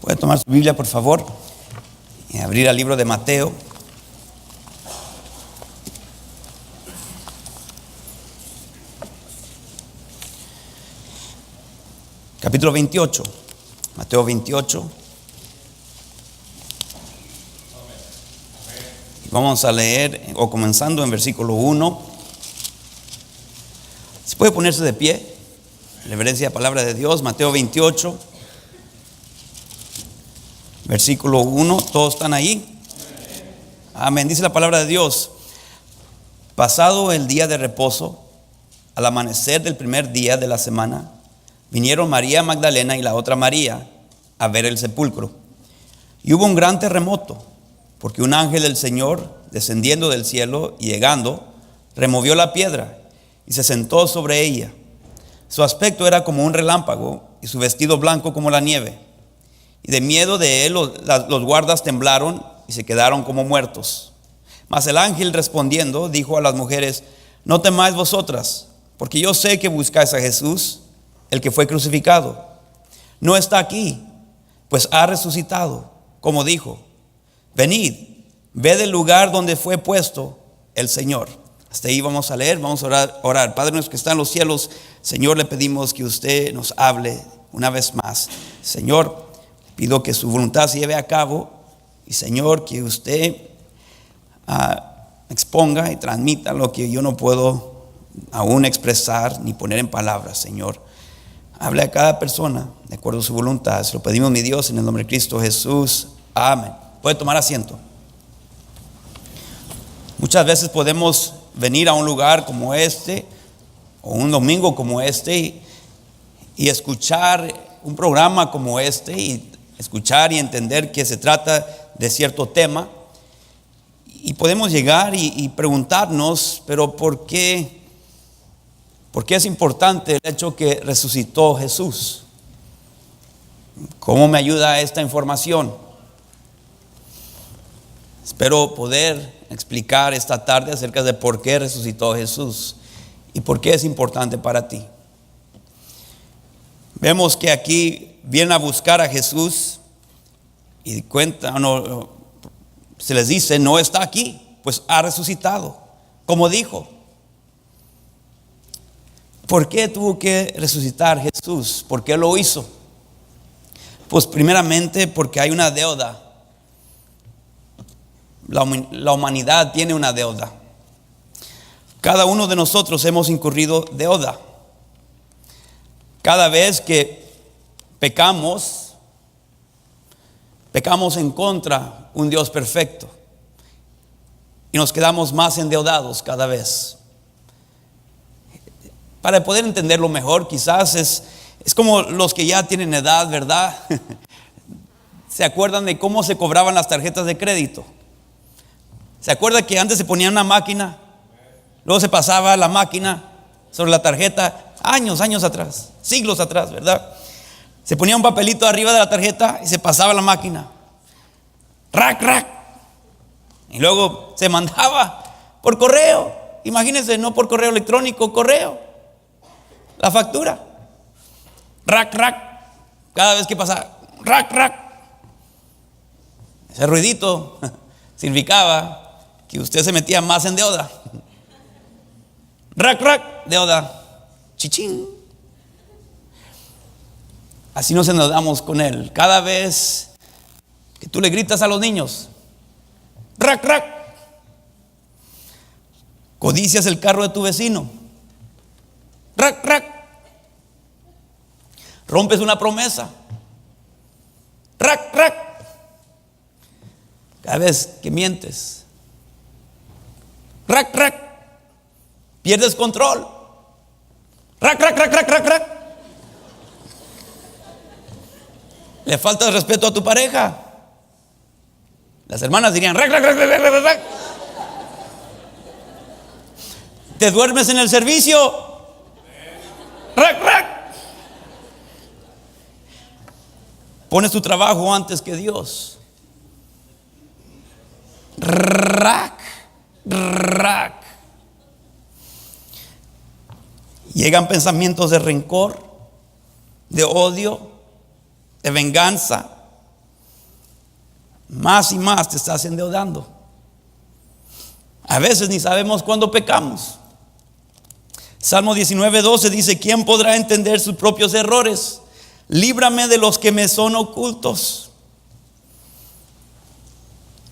Puede tomar su Biblia, por favor, y abrir al libro de Mateo. Capítulo 28. Mateo 28. Vamos a leer, o comenzando en versículo 1. ¿Se puede ponerse de pie? Reverencia a la palabra de Dios. Mateo 28. Versículo 1, ¿todos están ahí? Amén. Dice la palabra de Dios: pasado el día de reposo, al amanecer del primer día de la semana, vinieron María Magdalena y la otra María a ver el sepulcro. Y hubo un gran terremoto, porque un ángel del Señor, descendiendo del cielo y llegando, removió la piedra y se sentó sobre ella. Su aspecto era como un relámpago y su vestido blanco como la nieve. Y de miedo de él los guardas temblaron y se quedaron como muertos. Mas el ángel respondiendo dijo a las mujeres: no temáis vosotras, porque yo sé que buscáis a Jesús, el que fue crucificado. No está aquí, pues ha resucitado, como dijo. Venid, ved el lugar donde fue puesto el Señor. Hasta ahí vamos a leer, vamos a orar. Padre nuestro que está en los cielos, Señor, le pedimos que usted nos hable una vez más. Señor, pido que su voluntad se lleve a cabo y, Señor, que usted exponga y transmita lo que yo no puedo aún expresar ni poner en palabras. Señor, hable a cada persona de acuerdo a su voluntad. Se lo pedimos, mi Dios, en el nombre de Cristo Jesús. Amén. Puede tomar asiento. Muchas veces podemos venir a un lugar como este o un domingo como este y escuchar un programa como este y escuchar y entender que se trata de cierto tema, y podemos llegar y preguntarnos, pero ¿por qué es importante el hecho que resucitó Jesús? ¿Cómo me ayuda esta información? Espero poder explicar esta tarde acerca de por qué resucitó Jesús y por qué es importante para ti. Vemos que aquí vienen a buscar a Jesús y se les dice: no está aquí, pues ha resucitado, como dijo. ¿Por qué tuvo que resucitar Jesús? ¿Por qué lo hizo? Pues primeramente porque hay una deuda. La humanidad tiene una deuda. Cada uno de nosotros hemos incurrido deuda. Cada vez que pecamos en contra de un Dios perfecto y nos quedamos más endeudados cada vez. Para poder entenderlo mejor, quizás es como los que ya tienen edad, ¿verdad? ¿Se acuerdan de cómo se cobraban las tarjetas de crédito? ¿Se acuerda que antes se ponía una máquina, luego se pasaba la máquina sobre la tarjeta? Años atrás, siglos atrás, ¿verdad? Se ponía un papelito arriba de la tarjeta y se pasaba la máquina. Rack. Y luego se mandaba por correo. Imagínense, no por correo electrónico, correo. La factura. Rack. Cada vez que pasaba, rack. Ese ruidito significaba que usted se metía más en deuda. Rack, deuda. Chichín. Así nos endeudamos con él. Cada vez que tú le gritas a los niños, rack. Codicias el carro de tu vecino, rack. Rompes una promesa, rack. Cada vez que mientes, rack. Pierdes control, rack. Le falta respeto a tu pareja. Las hermanas dirían rack. Te duermes en el servicio, rack. Pones tu trabajo antes que Dios, rack. Llegan pensamientos de rencor, de odio, de venganza, más y más te estás endeudando. A veces ni sabemos cuándo pecamos. Salmo 19:12 dice: ¿quién podrá entender sus propios errores? Líbrame de los que me son ocultos.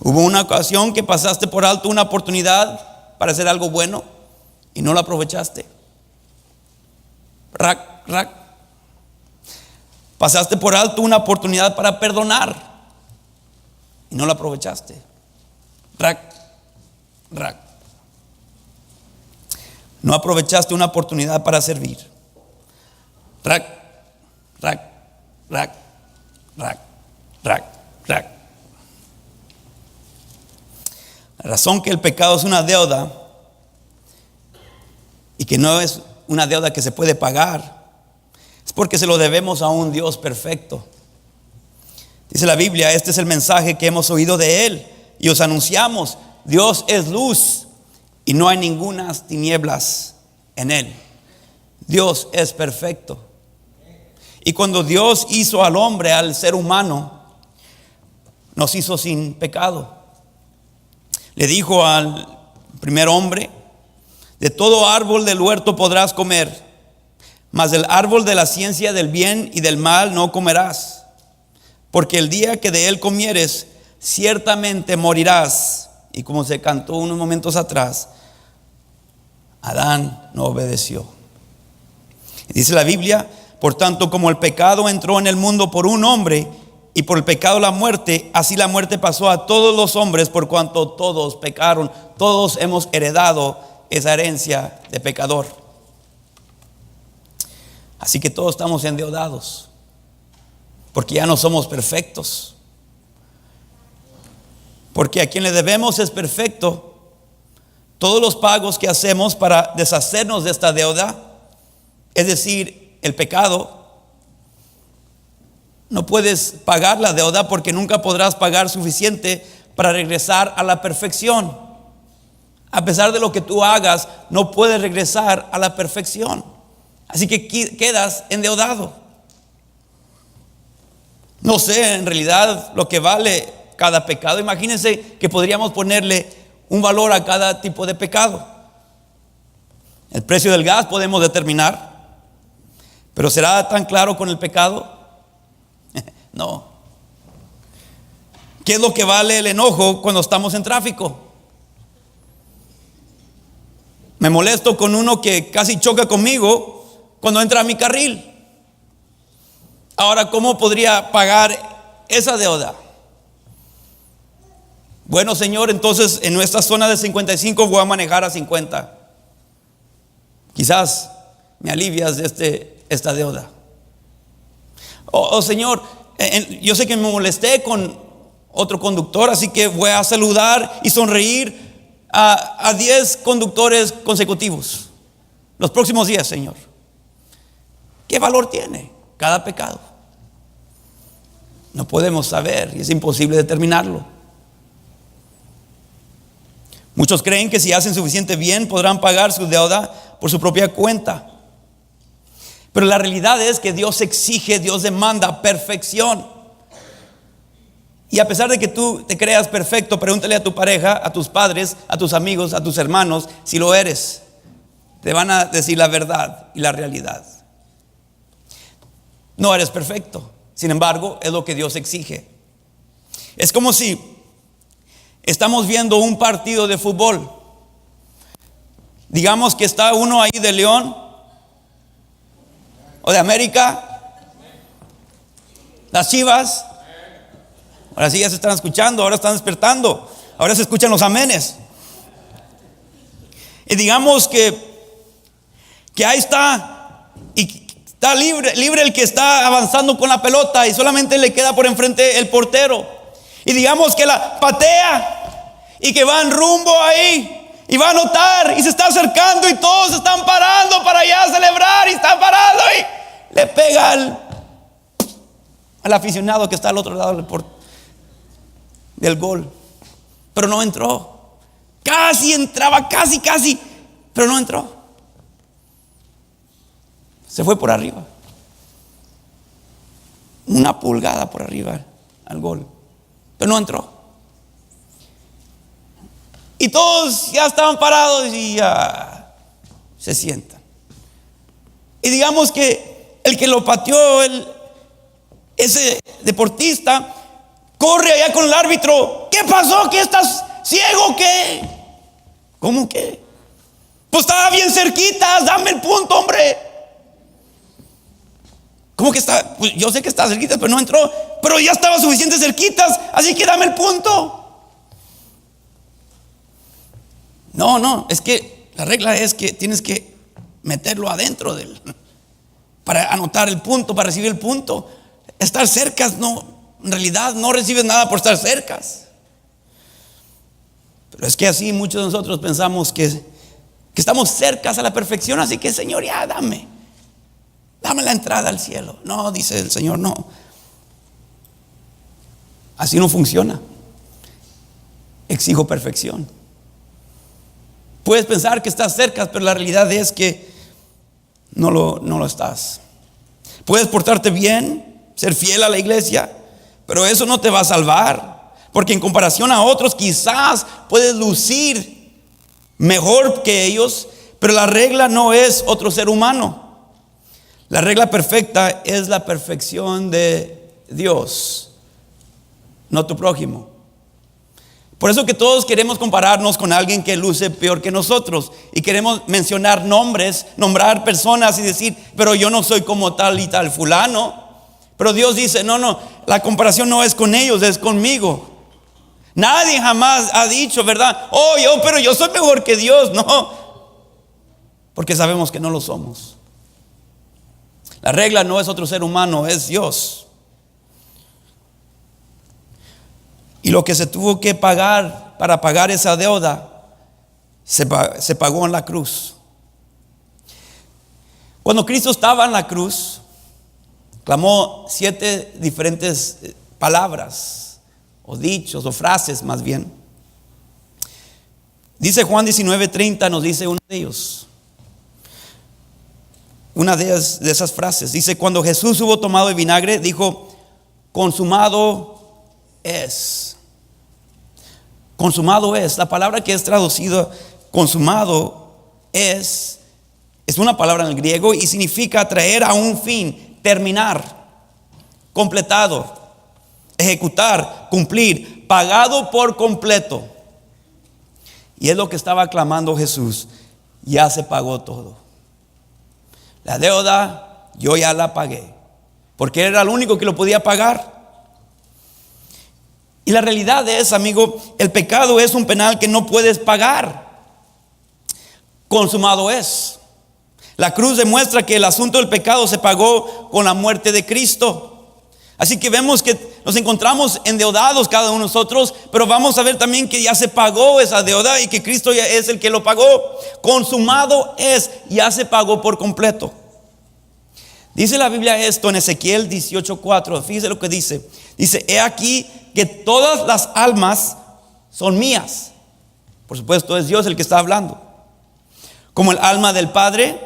Hubo una ocasión que pasaste por alto una oportunidad para hacer algo bueno y no la aprovechaste. Pasaste por alto una oportunidad para perdonar y no la aprovechaste. No aprovechaste una oportunidad para servir. La razón que el pecado es una deuda y que no es una deuda que se puede pagar es porque se lo debemos a un Dios perfecto. Dice la Biblia: este es el mensaje que hemos oído de Él y os anunciamos: Dios es luz y no hay ningunas tinieblas en Él. Dios es perfecto. Y cuando Dios hizo al hombre, al ser humano, nos hizo sin pecado. Le dijo al primer hombre: de todo árbol del huerto podrás comer, mas del árbol de la ciencia del bien y del mal no comerás, porque el día que de él comieres, ciertamente morirás. Y como se cantó unos momentos atrás, Adán no obedeció. Y dice la Biblia: por tanto, como el pecado entró en el mundo por un hombre, y por el pecado la muerte, así la muerte pasó a todos los hombres, por cuanto todos pecaron. Todos hemos heredado esa herencia de pecador. Así que todos estamos endeudados, porque ya no somos perfectos. Porque a quien le debemos es perfecto. Todos los pagos que hacemos para deshacernos de esta deuda, es decir, el pecado, no puedes pagar la deuda porque nunca podrás pagar suficiente para regresar a la perfección. A pesar de lo que tú hagas, no puedes regresar a la perfección. Así que quedas endeudado. No sé en realidad lo que vale cada pecado. Imagínense que podríamos ponerle un valor a cada tipo de pecado. El precio del gas podemos determinar, pero ¿será tan claro con el pecado? No. ¿Qué es lo que vale el enojo cuando estamos en tráfico? Me molesto con uno que casi choca conmigo cuando entra a mi carril. Ahora, ¿cómo podría pagar esa deuda? Bueno, Señor, entonces en nuestra zona de 55 voy a manejar a 50. Quizás me alivias de esta deuda. Señor, yo sé que me molesté con otro conductor, así que voy a saludar y sonreír a 10 conductores consecutivos los próximos días, Señor. ¿Qué valor tiene cada pecado? No podemos saber y es imposible determinarlo. Muchos creen que si hacen suficiente bien podrán pagar su deuda por su propia cuenta. Pero la realidad es que Dios exige, Dios demanda perfección. Y a pesar de que tú te creas perfecto, pregúntale a tu pareja, a tus padres, a tus amigos, a tus hermanos, si lo eres. Te van a decir la verdad y la realidad. No eres perfecto, sin embargo, es lo que Dios exige. Es como si estamos viendo un partido de fútbol. Digamos que está uno ahí de León o de América, las Chivas. Ahora sí ya se están escuchando, ahora están despertando, ahora se escuchan los amenes. Y digamos que ahí está, y está libre el que está avanzando con la pelota y solamente le queda por enfrente el portero. Y digamos que la patea y que va en rumbo ahí y va a anotar y se está acercando y todos se están parando para allá a celebrar y está parado y le pega al aficionado que está al otro lado del gol, pero no entró. Casi entraba, casi, pero no entró. Se fue por arriba, una pulgada por arriba al gol. pero no entró. Y todos ya estaban parados y ya se sientan. Y digamos que el que lo pateó, ese deportista, corre allá con el árbitro. ¿Qué pasó? ¿Qué estás ciego? ¿Qué? ¿Cómo que? Pues estaba bien cerquita, dame el punto, hombre. ¿Cómo que está? Pues yo sé que está cerquita, pero no entró. Pero ya estaba suficiente cerquitas, así que dame el punto. No, es que la regla es que tienes que meterlo adentro de él para anotar el punto, para recibir el punto. Estar cerca, no, en realidad no recibes nada por estar cerca. Pero es que así muchos de nosotros pensamos que estamos cercas a la perfección, así que Señor, ya dame la entrada al cielo. No, dice el Señor, no. Así no funciona. Exijo perfección. Puedes pensar que estás cerca, pero la realidad es que no lo estás. Puedes portarte bien, ser fiel a la iglesia, pero eso no te va a salvar, porque en comparación a otros quizás puedes lucir mejor que ellos, pero la regla no es otro ser humano. La regla perfecta es la perfección de Dios, no tu prójimo. Por eso que todos queremos compararnos con alguien que luce peor que nosotros y queremos mencionar nombres, nombrar personas y decir, pero yo no soy como tal y tal fulano. Pero Dios dice, no, la comparación no es con ellos, es conmigo. Nadie jamás ha dicho, ¿verdad? Pero yo soy mejor que Dios. No, porque sabemos que no lo somos. La regla no es otro ser humano, es Dios. Y lo que se tuvo que pagar para pagar esa deuda se pagó en la cruz. Cuando Cristo estaba en la cruz, clamó 7 diferentes palabras o dichos o frases más bien. Dice Juan 19:30, nos dice uno de ellos. Una de esas frases dice: cuando Jesús hubo tomado el vinagre, dijo, consumado es. Consumado es. La palabra que es traducido consumado es una palabra en el griego y significa traer a un fin, terminar, completado, ejecutar, cumplir, pagado por completo. Y es lo que estaba clamando Jesús. Ya se pagó todo. La deuda yo ya la pagué, porque era el único que lo podía pagar. Y la realidad es, amigo, el pecado es un penal que no puedes pagar. Consumado es. La cruz demuestra que el asunto del pecado se pagó con la muerte de Cristo. Así que vemos que nos encontramos endeudados cada uno de nosotros, pero vamos a ver también que ya se pagó esa deuda y que Cristo ya es el que lo pagó. Consumado es, ya se pagó por completo. Dice la Biblia esto en Ezequiel 18:4. Fíjese lo que dice. Dice: he aquí que todas las almas son mías. Por supuesto es Dios el que está hablando. Como el alma del Padre,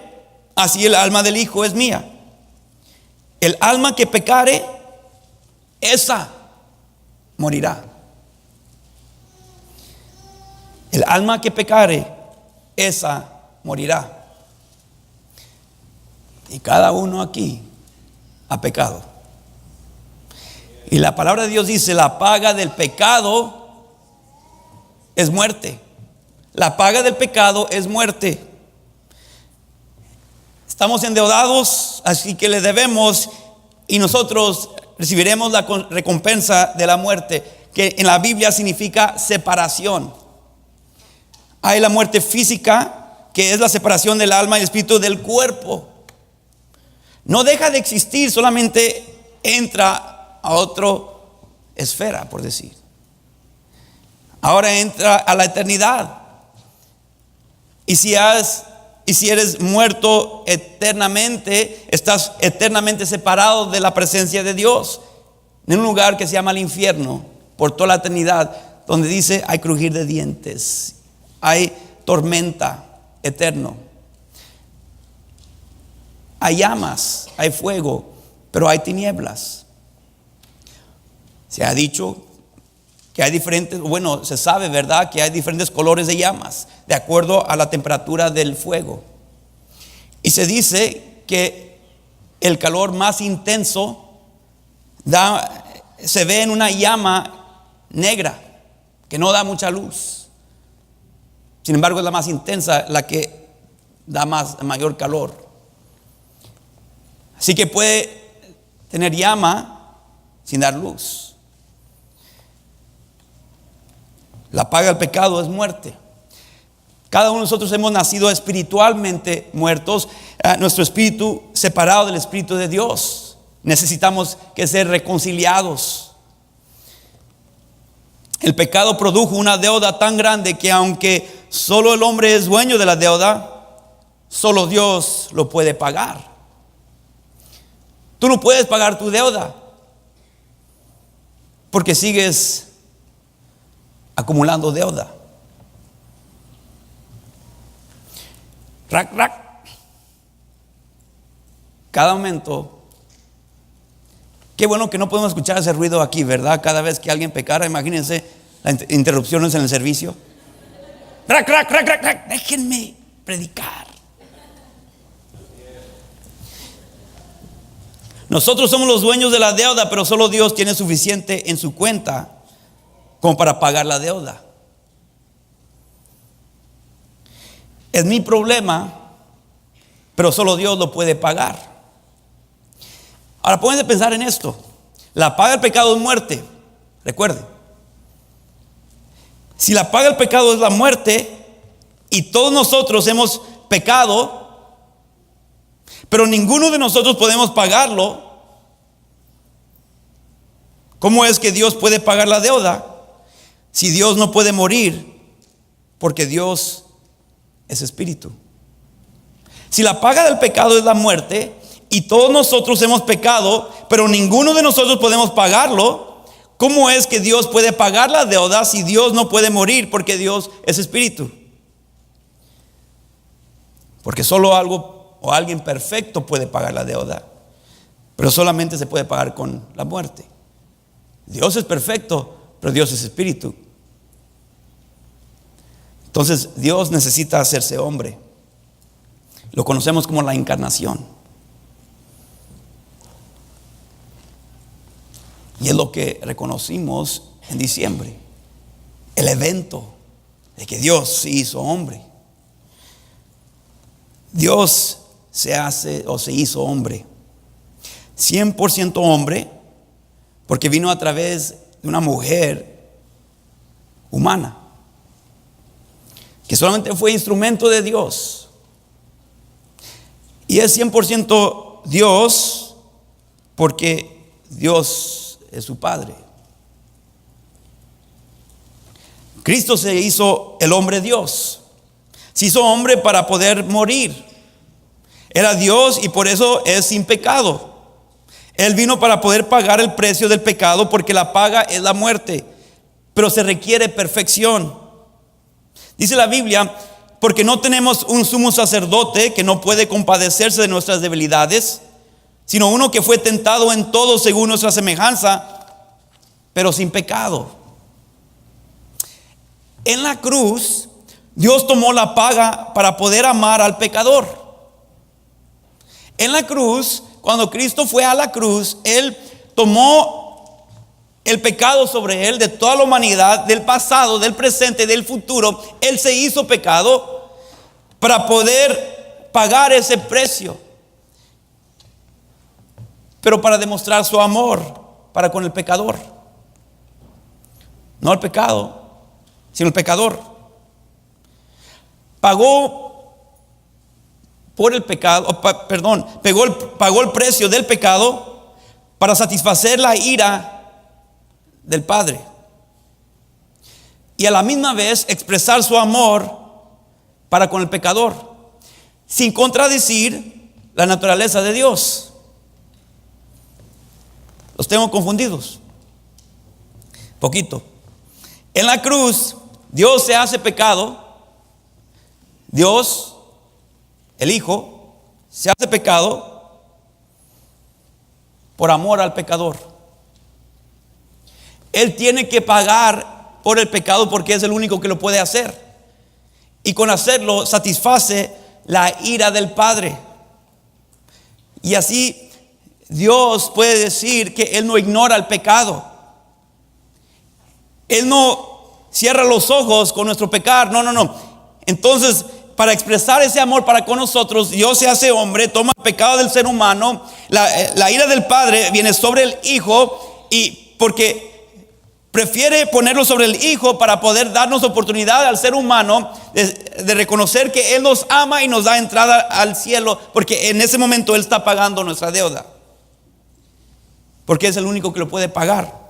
así el alma del Hijo es mía. El alma que pecare, esa morirá. El alma que pecare, esa morirá. Y cada uno aquí ha pecado. Y la palabra de Dios dice: la paga del pecado es muerte. La paga del pecado es muerte. Estamos endeudados, así que le debemos, y nosotros recibiremos la recompensa de la muerte, que en la Biblia significa separación. Hay la muerte física, que es la separación del alma y el espíritu del cuerpo. No deja de existir, solamente entra a otra esfera, por decir. Ahora entra a la eternidad. Y si eres muerto eternamente, estás eternamente separado de la presencia de Dios, en un lugar que se llama el infierno, por toda la eternidad, donde dice hay crujir de dientes, hay tormenta eterno, hay llamas, hay fuego, pero hay tinieblas. Se ha dicho que hay diferentes, bueno, se sabe, ¿verdad?, que hay diferentes colores de llamas, de acuerdo a la temperatura del fuego. Y se dice que el calor más intenso se ve en una llama negra, que no da mucha luz. Sin embargo, es la más intensa, la que da mayor calor. Así que puede tener llama sin dar luz. La paga del pecado es muerte. Cada uno de nosotros hemos nacido espiritualmente muertos, nuestro espíritu separado del espíritu de Dios. Necesitamos que ser reconciliados. El pecado produjo una deuda tan grande que aunque solo el hombre es dueño de la deuda, solo Dios lo puede pagar. Tú no puedes pagar tu deuda porque sigues acumulando deuda. Rac, rac. Cada momento. Qué bueno que no podemos escuchar ese ruido aquí, ¿verdad? Cada vez que alguien pecara, imagínense las interrupciones en el servicio. Rac, rac, rac, rac, rac. Déjenme predicar. Nosotros somos los dueños de la deuda, pero solo Dios tiene suficiente en su cuenta como para pagar la deuda. Es mi problema, pero solo Dios lo puede pagar. Ahora pónganse a pensar en esto. La paga del pecado es muerte. Recuerden, si la paga del pecado es la muerte y todos nosotros hemos pecado, pero ninguno de nosotros podemos pagarlo, ¿cómo es que Dios puede pagar la deuda si Dios no puede morir? Porque Dios es espíritu. Si la paga del pecado es la muerte y todos nosotros hemos pecado, pero ninguno de nosotros podemos pagarlo, ¿cómo es que Dios puede pagar la deuda si Dios no puede morir? Porque Dios es espíritu. Porque solo algo o alguien perfecto puede pagar la deuda, pero solamente se puede pagar con la muerte. Dios es perfecto, pero Dios es espíritu. Entonces Dios necesita hacerse hombre. Lo conocemos como la encarnación. Y es lo que reconocimos en diciembre. El evento de que Dios se hizo hombre. Dios se hace o se hizo hombre. 100% hombre, porque vino a través de una mujer humana, que solamente fue instrumento de Dios. Y es 100% Dios porque Dios es su Padre. Cristo se hizo el hombre Dios. Se hizo hombre para poder morir. Era Dios y por eso es sin pecado. Él vino para poder pagar el precio del pecado, porque la paga es la muerte, pero se requiere perfección. Dice la Biblia, porque no tenemos un sumo sacerdote que no puede compadecerse de nuestras debilidades, sino uno que fue tentado en todo según nuestra semejanza, pero sin pecado. En la cruz, Dios tomó la paga para poder amar al pecador. En la cruz, cuando Cristo fue a la cruz, Él tomó el pecado sobre Él de toda la humanidad, del pasado, del presente, del futuro. Él se hizo pecado para poder pagar ese precio, pero para demostrar su amor para con el pecador. No el pecado, sino el pecador. Pagó por el pecado, pagó el precio del pecado para satisfacer la ira del Padre. Y a la misma vez expresar su amor para con el pecador, sin contradecir la naturaleza de Dios. Los tengo confundidos. Poquito. En la cruz, Dios se hace pecado. Dios, el Hijo, se hace pecado por amor al pecador. Él tiene que pagar por el pecado porque es el único que lo puede hacer. Y con hacerlo satisface la ira del Padre. Y así Dios puede decir que Él no ignora el pecado. Él no cierra los ojos con nuestro pecar. No. Entonces, para expresar ese amor para con nosotros, Dios se hace hombre, toma el pecado del ser humano. La ira del Padre viene sobre el Hijo, y porque prefiere ponerlo sobre el Hijo para poder darnos oportunidad al ser humano de reconocer que Él nos ama y nos da entrada al cielo, porque en ese momento Él está pagando nuestra deuda, porque es el único que lo puede pagar.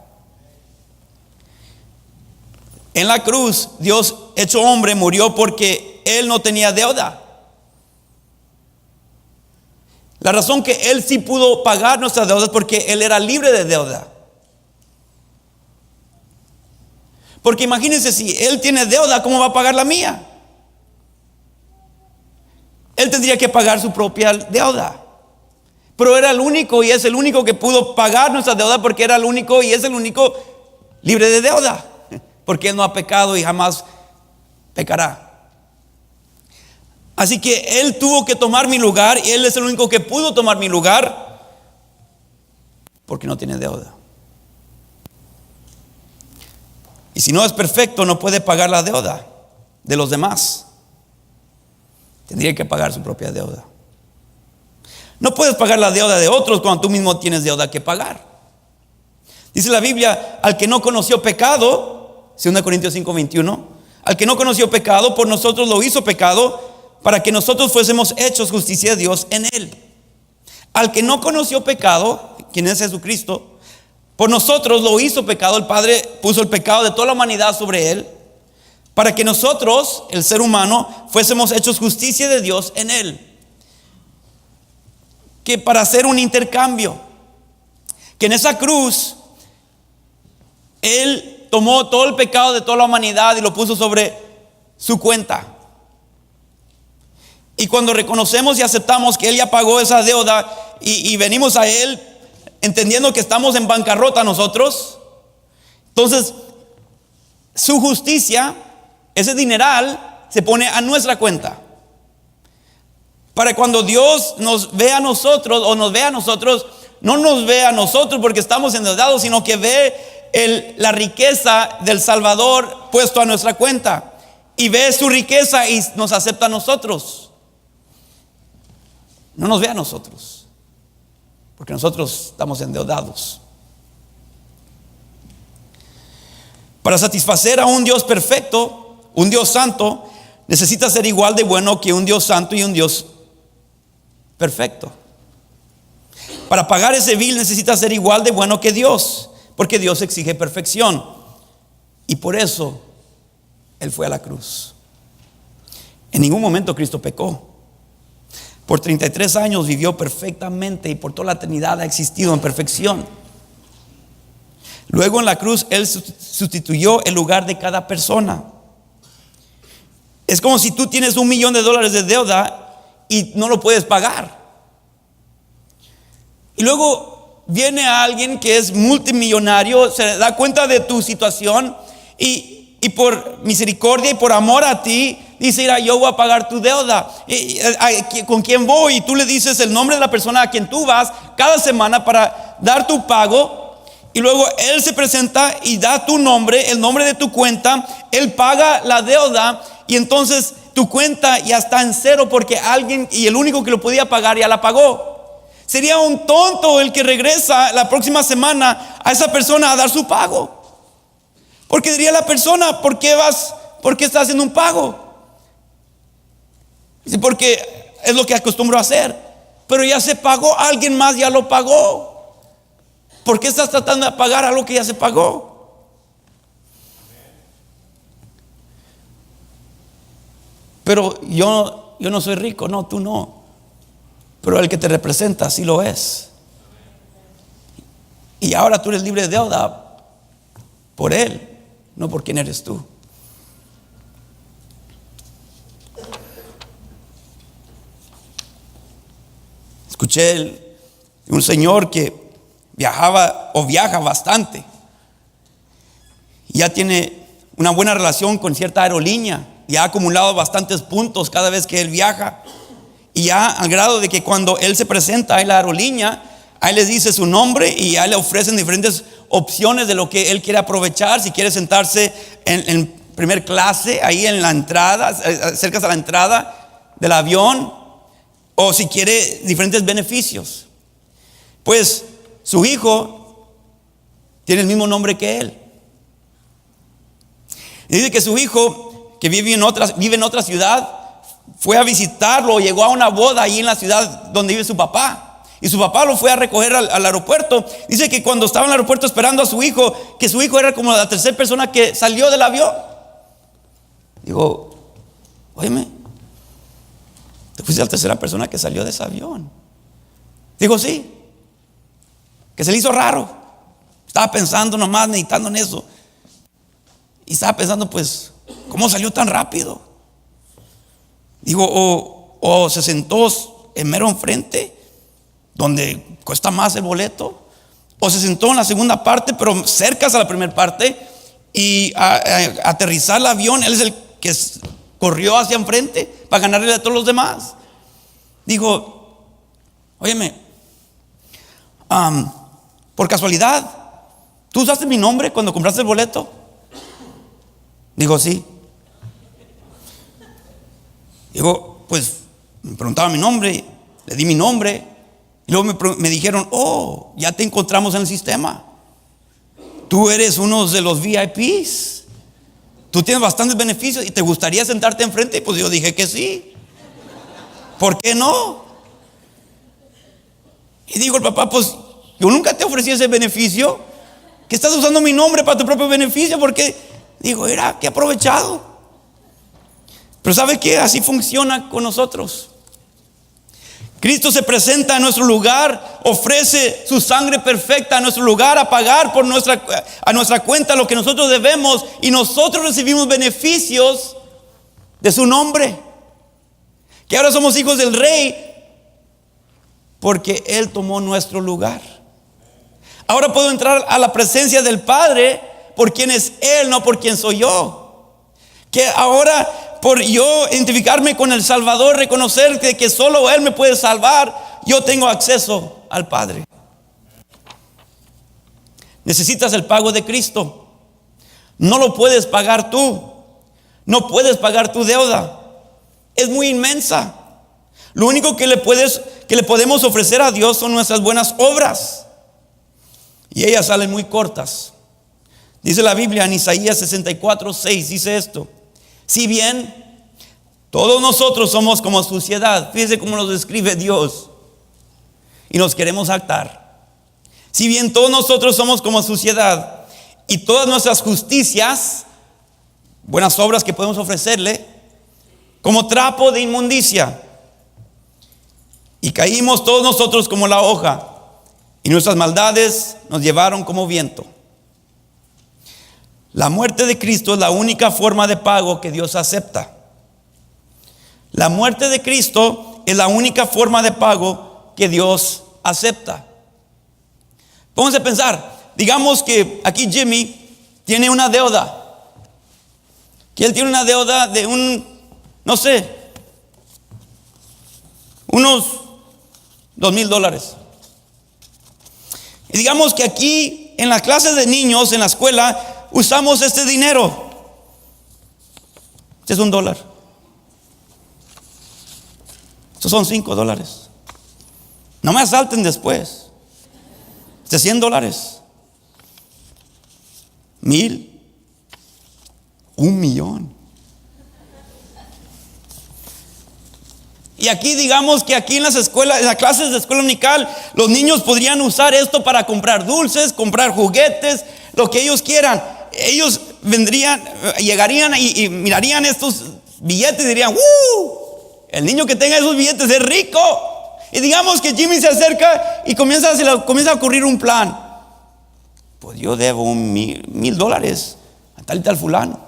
En la cruz, Dios hecho hombre murió porque Él no tenía deuda. La razón que Él sí pudo pagar nuestras deudas es porque Él era libre de deuda. Porque imagínense, si Él tiene deuda, ¿cómo va a pagar la mía? Él tendría que pagar su propia deuda. Pero era el único y es el único que pudo pagar nuestra deuda, porque era el único y es el único libre de deuda. Porque Él no ha pecado y jamás pecará. Así que Él tuvo que tomar mi lugar, y Él es el único que pudo tomar mi lugar, porque no tiene deuda. Y si no es perfecto, no puede pagar la deuda de los demás. Tendría que pagar su propia deuda. No puedes pagar la deuda de otros cuando tú mismo tienes deuda que pagar. Dice la Biblia: al que no conoció pecado, 2 Corintios 5:21, al que no conoció pecado, por nosotros lo hizo pecado, para que nosotros fuésemos hechos justicia de Dios en Él. Al que no conoció pecado, quien es Jesucristo, por nosotros lo hizo pecado. El Padre puso el pecado de toda la humanidad sobre Él, para que nosotros, el ser humano, fuésemos hechos justicia de Dios en Él. Que para hacer un intercambio, que en esa cruz Él tomó todo el pecado de toda la humanidad y lo puso sobre su cuenta. Y cuando reconocemos y aceptamos que Él ya pagó esa deuda, y venimos a Él entendiendo que estamos en bancarrota nosotros, entonces su justicia, ese dineral, se pone a nuestra cuenta. Para cuando Dios nos ve a nosotros, o nos ve a nosotros, no nos ve a nosotros porque estamos endeudados, sino que ve la riqueza del Salvador puesto a nuestra cuenta, y ve su riqueza y nos acepta a nosotros. No nos ve a nosotros, porque nosotros estamos endeudados. Para satisfacer a un Dios perfecto, un Dios santo, necesita ser igual de bueno que un Dios santo y un Dios perfecto. Para pagar ese bill necesita ser igual de bueno que Dios, porque Dios exige perfección. Y por eso Él fue a la cruz. En ningún momento Cristo pecó. Por 33 años vivió perfectamente, y por toda la eternidad ha existido en perfección. Luego en la cruz Él sustituyó el lugar de cada persona. Es como si tú tienes $1,000,000 de deuda y no lo puedes pagar. Y luego viene alguien que es multimillonario, se da cuenta de tu situación, y por misericordia y por amor a ti dice: mira, yo voy a pagar tu deuda. ¿Con quién voy? Y tú le dices el nombre de la persona a quien tú vas cada semana para dar tu pago. Y luego Él se presenta y da tu nombre, el nombre de tu cuenta. Él paga la deuda, y entonces tu cuenta ya está en cero, porque alguien, y el único que lo podía pagar, ya la pagó. Sería un tonto el que regresa la próxima semana a esa persona a dar su pago, porque diría la persona: ¿por qué estás haciendo un pago? Porque es lo que acostumbro a hacer. Pero ya se pagó, alguien más ya lo pagó. ¿Por qué estás tratando de pagar algo que ya se pagó? Pero yo no soy rico. No, tú no. Pero el que te representa sí lo es. Y ahora tú eres libre de deuda por Él, no por quién eres tú. Escuché un señor que viaja bastante, Ya tiene una buena relación con cierta aerolínea y ha acumulado bastantes puntos cada vez que él viaja. Y ya al grado de que cuando él se presenta en la aerolínea, ahí les dice su nombre y ya le ofrecen diferentes opciones de lo que él quiere aprovechar. Si quiere sentarse en primer clase, ahí en la entrada, cerca de la entrada del avión, o si quiere diferentes beneficios. Pues su hijo tiene el mismo nombre que él. Y dice que su hijo, que vive en otra ciudad, fue a visitarlo, llegó a una boda ahí en la ciudad donde vive su papá. Y su papá lo fue a recoger al aeropuerto. Dice que cuando estaba en el aeropuerto esperando a su hijo, que su hijo era como la tercera persona que salió del avión. Digo, óyeme, te fuiste la tercera persona que salió de ese avión. Digo, sí, que se le hizo raro. Estaba pensando nomás, meditando en eso. Y estaba pensando, pues, ¿cómo salió tan rápido? Digo, o se sentó en mero enfrente, donde cuesta más el boleto, o se sentó en la segunda parte, pero cerca a la primera parte, y a aterrizar el avión, él es el que corrió hacia enfrente para ganarle a todos los demás. Digo, óyeme, por casualidad, ¿tú usaste mi nombre cuando compraste el boleto? Digo, sí. Digo, pues me preguntaba mi nombre, le di mi nombre, y luego me dijeron, oh, ya te encontramos en el sistema. Tú eres uno de los VIPs. Tú tienes bastantes beneficios y te gustaría sentarte enfrente. Y pues yo dije que sí. ¿Por qué no? Y digo el papá, pues yo nunca te ofrecí ese beneficio. Que estás usando mi nombre para tu propio beneficio. Porque digo, era que aprovechado. Pero ¿sabe qué? Así funciona con nosotros. Cristo se presenta en nuestro lugar, ofrece su sangre perfecta a nuestro lugar, a pagar por a nuestra cuenta lo que nosotros debemos, y nosotros recibimos beneficios de su nombre. Que ahora somos hijos del Rey porque Él tomó nuestro lugar. Ahora puedo entrar a la presencia del Padre por quien es Él, no por quien soy yo. Que ahora, por yo identificarme con el Salvador, reconocer que solo Él me puede salvar, yo tengo acceso al Padre. Necesitas el pago de Cristo. No lo puedes pagar tú. No puedes pagar tu deuda. Es muy inmensa. Lo único que le podemos ofrecer a Dios son nuestras buenas obras. Y ellas salen muy cortas. Dice la Biblia en Isaías 64:6, dice esto: si bien todos nosotros somos como suciedad, fíjese cómo nos describe Dios, y nos queremos jactar. Si bien todos nosotros somos como suciedad, y todas nuestras justicias, buenas obras que podemos ofrecerle, como trapo de inmundicia, y caímos todos nosotros como la hoja, y nuestras maldades nos llevaron como viento. La muerte de Cristo es la única forma de pago que Dios acepta. La muerte de Cristo es la única forma de pago que Dios acepta. Vamos a pensar, digamos que aquí Jimmy tiene una deuda. Que él tiene una deuda de no sé, unos $2,000. Y digamos que aquí en las clases de niños, en la escuela, usamos este dinero. Este es $1. Estos son $5. No me asalten después. Este es $100. 1,000. 1,000,000. Y aquí digamos que aquí en las escuelas, en las clases de escuela dominical, los niños podrían usar esto para comprar dulces, comprar juguetes, lo que ellos quieran. Ellos llegarían y mirarían estos billetes y dirían, el niño que tenga esos billetes es rico. Y digamos que Jimmy se acerca y comienza a ocurrir un plan. Pues yo debo $1,000 a tal y tal fulano.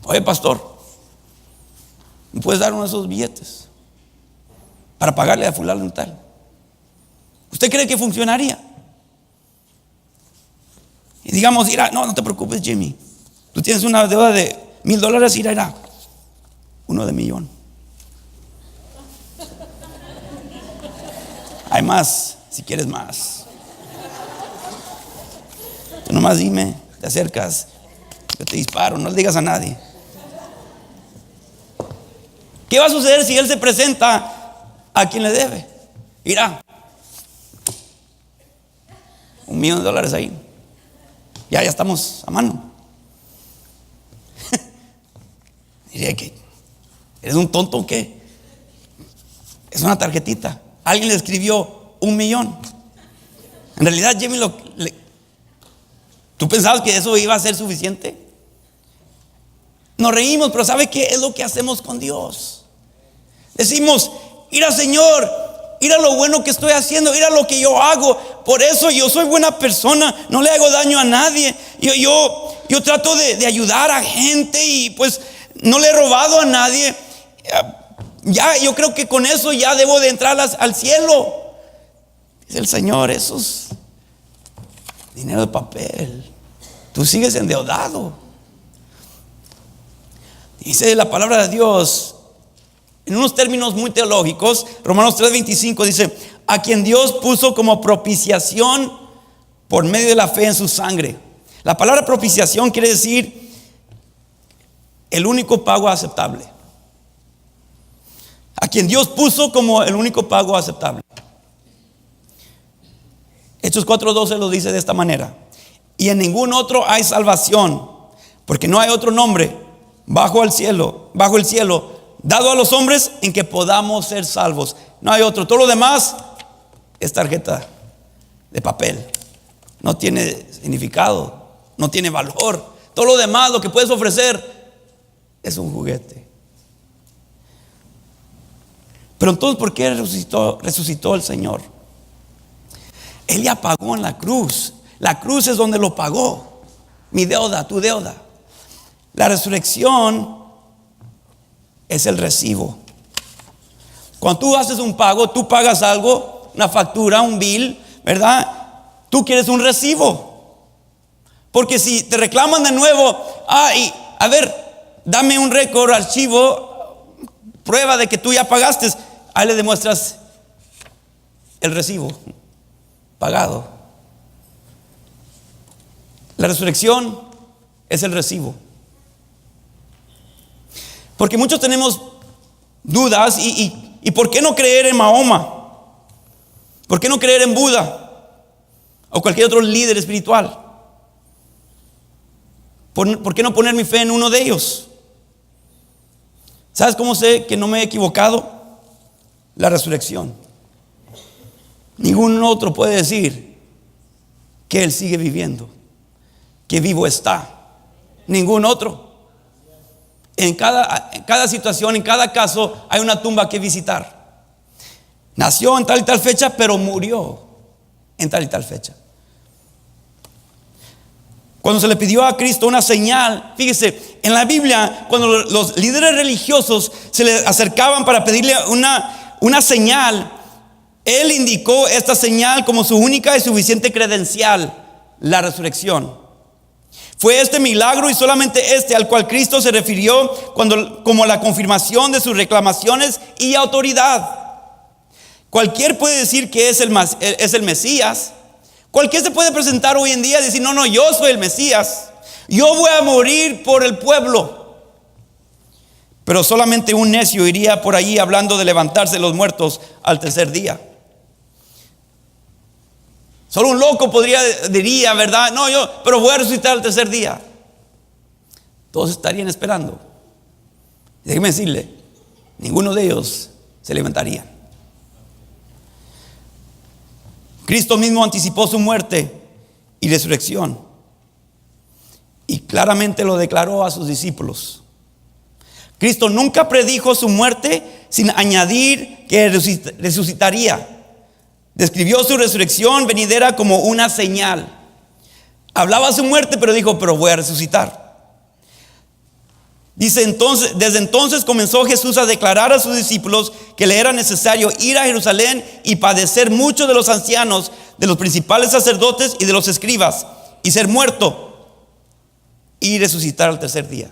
Oye, pastor, ¿me puedes dar uno de esos billetes para pagarle a fulano y tal? ¿Usted cree que funcionaría? Y digamos, mira, no te preocupes, Jimmy. Tú tienes una deuda de $1,000, irá. Uno de $1,000,000. Hay más, si quieres más. Tú nomás dime, te acercas, yo te disparo, no le digas a nadie. ¿Qué va a suceder si él se presenta a quien le debe? Mira, $1,000,000 ahí. Ya estamos a mano. Diría que ¿eres un tonto o qué? Es una tarjetita. Alguien le escribió 1,000,000. En realidad, Jimmy, ¿tú pensabas que eso iba a ser suficiente? Nos reímos, pero ¿sabe qué es lo que hacemos con Dios? Decimos, mira, Señor, mira lo bueno que estoy haciendo, mira lo que yo hago. Por eso yo soy buena persona, no le hago daño a nadie. Yo trato de ayudar a gente y pues no le he robado a nadie. Ya, yo creo que con eso ya debo de entrar al cielo. Dice el Señor, eso es dinero de papel. Tú sigues endeudado. Dice la palabra de Dios en unos términos muy teológicos. Romanos 3:25 dice: a quien Dios puso como propiciación por medio de la fe en su sangre. La palabra propiciación quiere decir el único pago aceptable. A quien Dios puso como el único pago aceptable. Hechos 4:12 lo dice de esta manera: y en ningún otro hay salvación, porque no hay otro nombre bajo el cielo dado a los hombres en que podamos ser salvos. No hay otro. Todo lo demás es tarjeta de papel. No tiene significado, no tiene valor. Todo lo demás, lo que puedes ofrecer, es un juguete. Pero entonces, ¿por qué resucitó el Señor? Él ya pagó en la cruz. La cruz es donde lo pagó. Mi deuda, tu deuda. La resurrección es el recibo. Cuando tú haces un pago, tú pagas algo, una factura, un bill, ¿verdad? Tú quieres un recibo. Porque si te reclaman de nuevo, a ver, dame un récord, archivo, prueba de que tú ya pagaste, ahí le demuestras el recibo pagado. La resurrección es el recibo. Porque muchos tenemos dudas y ¿por qué no creer en Mahoma? ¿Por qué no creer en Buda? O cualquier otro líder espiritual. ¿Por qué no poner mi fe en uno de ellos? ¿Sabes cómo sé que no me he equivocado? La resurrección. Ningún otro puede decir que Él sigue viviendo, que vivo está. Ningún otro. En cada situación, en cada caso, hay una tumba que visitar. Nació en tal y tal fecha, pero murió en tal y tal fecha. Cuando se le pidió a Cristo una señal, fíjese, en la Biblia, cuando los líderes religiosos se le acercaban para pedirle una señal, Él indicó esta señal como su única y suficiente credencial: la resurrección. Fue este milagro y solamente este al cual Cristo se refirió como la confirmación de sus reclamaciones y autoridad. Cualquier puede decir que es el Mesías. Cualquiera se puede presentar hoy en día y decir: no, yo soy el Mesías. Yo voy a morir por el pueblo. Pero solamente un necio iría por allí hablando de levantarse los muertos al tercer día. Solo un loco diría, ¿verdad? No, pero voy a resucitar al tercer día. Todos estarían esperando. Déjeme decirle, ninguno de ellos se levantaría. Cristo mismo anticipó su muerte y resurrección, y claramente lo declaró a sus discípulos. Cristo nunca predijo su muerte sin añadir que resucitaría. Describió su resurrección venidera como una señal. Hablaba de su muerte, pero dijo: pero voy a resucitar. Dice desde entonces comenzó Jesús a declarar a sus discípulos que le era necesario ir a Jerusalén y padecer mucho de los ancianos, de los principales sacerdotes y de los escribas, y ser muerto y resucitar al tercer día.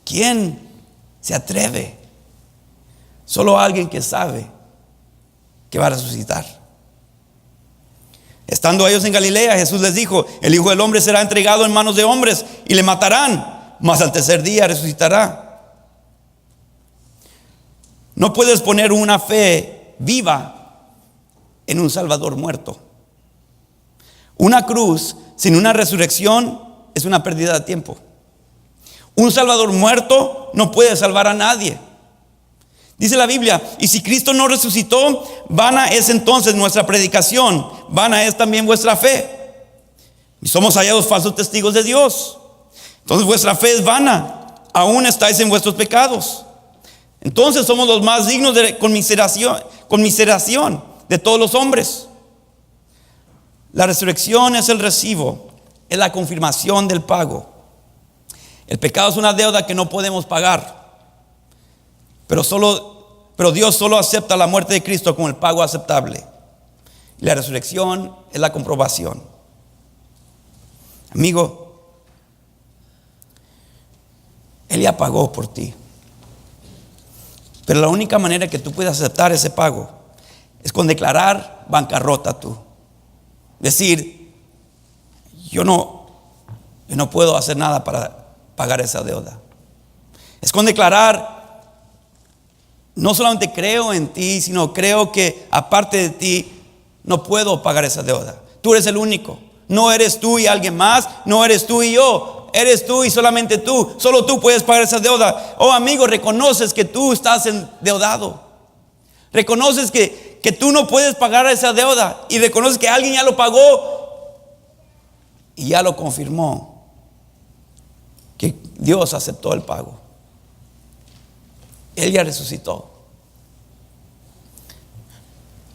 ¿Quién se atreve? Solo alguien que sabe que va a resucitar. Estando ellos en Galilea, Jesús les dijo: el Hijo del Hombre será entregado en manos de hombres y le matarán, mas al tercer día resucitará. No puedes poner una fe viva en un Salvador muerto. Una cruz sin una resurrección es una pérdida de tiempo. Un Salvador muerto no puede salvar a nadie. Dice la Biblia: y si Cristo no resucitó, vana es entonces nuestra predicación, vana es también vuestra fe, y somos hallados falsos testigos de Dios. Entonces vuestra fe es vana, aún estáis en vuestros pecados. Entonces somos los más dignos de conmiseración de todos los hombres. La resurrección es el recibo, es la confirmación del pago. El pecado es una deuda que no podemos pagar, pero Dios solo acepta la muerte de Cristo como el pago aceptable. Y la resurrección es la comprobación. Amigo, Él ya pagó por ti. Pero la única manera que tú puedes aceptar ese pago es con declarar bancarrota tú. Decir: yo no puedo hacer nada para pagar esa deuda. Es con declarar: no solamente creo en ti, sino creo que aparte de ti no puedo pagar esa deuda. Tú eres el único. No eres tú y alguien más, no eres tú y yo, eres tú y solamente tú. Solo tú puedes pagar esa deuda. Oh amigo, reconoces que tú estás endeudado. Reconoces que tú no puedes pagar esa deuda, y reconoces que alguien ya lo pagó y ya lo confirmó, que Dios aceptó el pago. Él ya resucitó.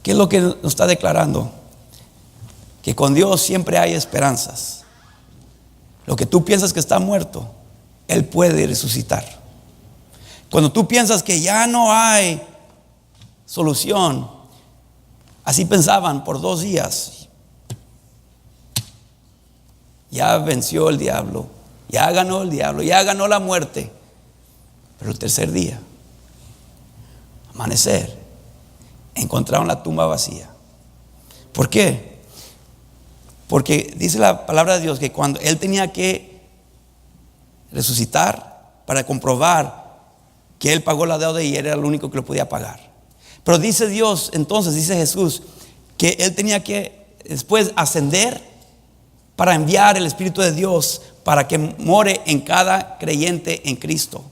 ¿Qué es lo que nos está declarando? Que con Dios siempre hay esperanzas. Lo que tú piensas que está muerto, Él puede resucitar. Cuando tú piensas que ya no hay solución, así pensaban por 2 días, ya venció el diablo, ya ganó el diablo, ya ganó la muerte. Pero el tercer día, amanecer, encontraron la tumba vacía. ¿Por qué? Porque dice la palabra de Dios que cuando Él tenía que resucitar para comprobar que Él pagó la deuda y era el único que lo podía pagar. Pero dice Dios, entonces dice Jesús, que Él tenía que después ascender para enviar el Espíritu de Dios para que more en cada creyente en Cristo.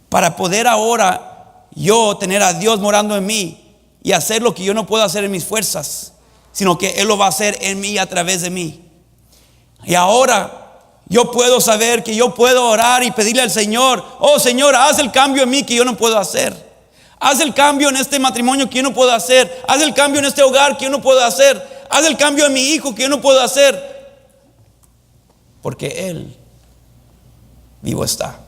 Para poder ahora yo tener a Dios morando en mí y hacer lo que yo no puedo hacer en mis fuerzas, sino que Él lo va a hacer en mí y a través de mí. Y ahora yo puedo saber que yo puedo orar y pedirle al Señor: oh Señor, haz el cambio en mí que yo no puedo hacer. Haz el cambio en este matrimonio que yo no puedo hacer. Haz el cambio en este hogar que yo no puedo hacer. Haz el cambio en mi hijo que yo no puedo hacer. Porque Él vivo está.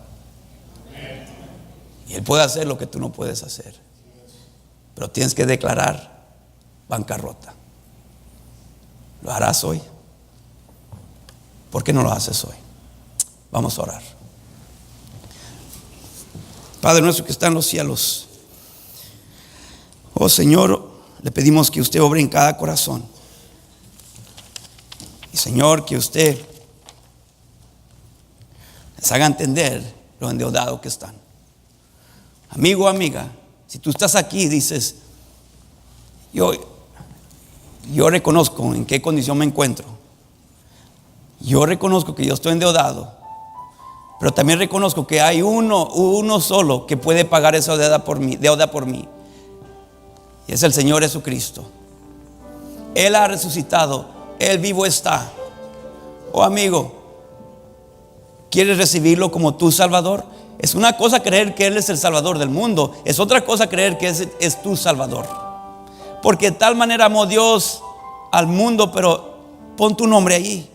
Y Él puede hacer lo que tú no puedes hacer. Pero tienes que declarar bancarrota. ¿Lo harás hoy? ¿Por qué no lo haces hoy? Vamos a orar. Padre nuestro que está en los cielos, oh Señor, le pedimos que usted obre en cada corazón. Y Señor, que usted les haga entender lo endeudados que están. Amigo o amiga, si tú estás aquí y dices: yo reconozco en qué condición me encuentro. Yo reconozco que yo estoy endeudado, pero también reconozco que hay uno solo que puede pagar esa deuda por mí. Y es el Señor Jesucristo. Él ha resucitado, Él vivo está. Oh amigo, ¿quieres recibirlo como tu Salvador? Es una cosa creer que Él es el Salvador del mundo, es otra cosa creer que es tu Salvador. Porque de tal manera amó Dios al mundo, pero pon tu nombre allí,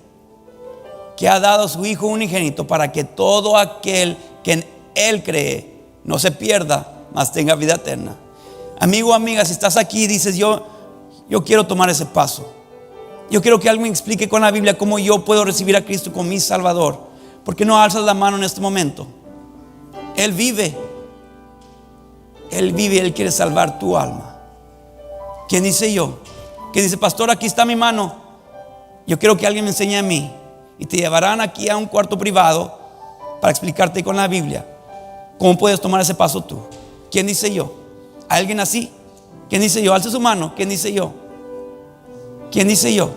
que ha dado a su Hijo unigénito para que todo aquel que en Él cree no se pierda, mas tenga vida eterna. Amigo o amiga, si estás aquí y dices: yo quiero tomar ese paso, Yo quiero que alguien me explique con la Biblia cómo yo puedo recibir a Cristo como mi Salvador. ¿Por qué no alzas la mano en este momento? Él vive. Él vive, Él quiere salvar tu alma. ¿Quién dice yo? ¿Quién dice, pastor, aquí está mi mano? Yo quiero que alguien me enseñe a mí. Y te llevarán aquí a un cuarto privado para explicarte con la Biblia cómo puedes tomar ese paso tú. ¿Quién dice yo? ¿Hay alguien así? ¿Quién dice yo? Alce su mano. ¿Quién dice yo? ¿Quién dice yo?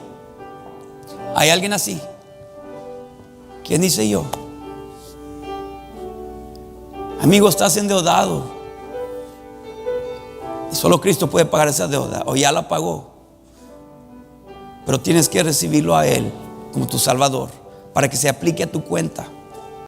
¿Hay alguien así? ¿Quién dice yo? Amigo, estás endeudado y solo Cristo puede pagar esa deuda, o ya la pagó, pero tienes que recibirlo a Él como tu Salvador para que se aplique a tu cuenta.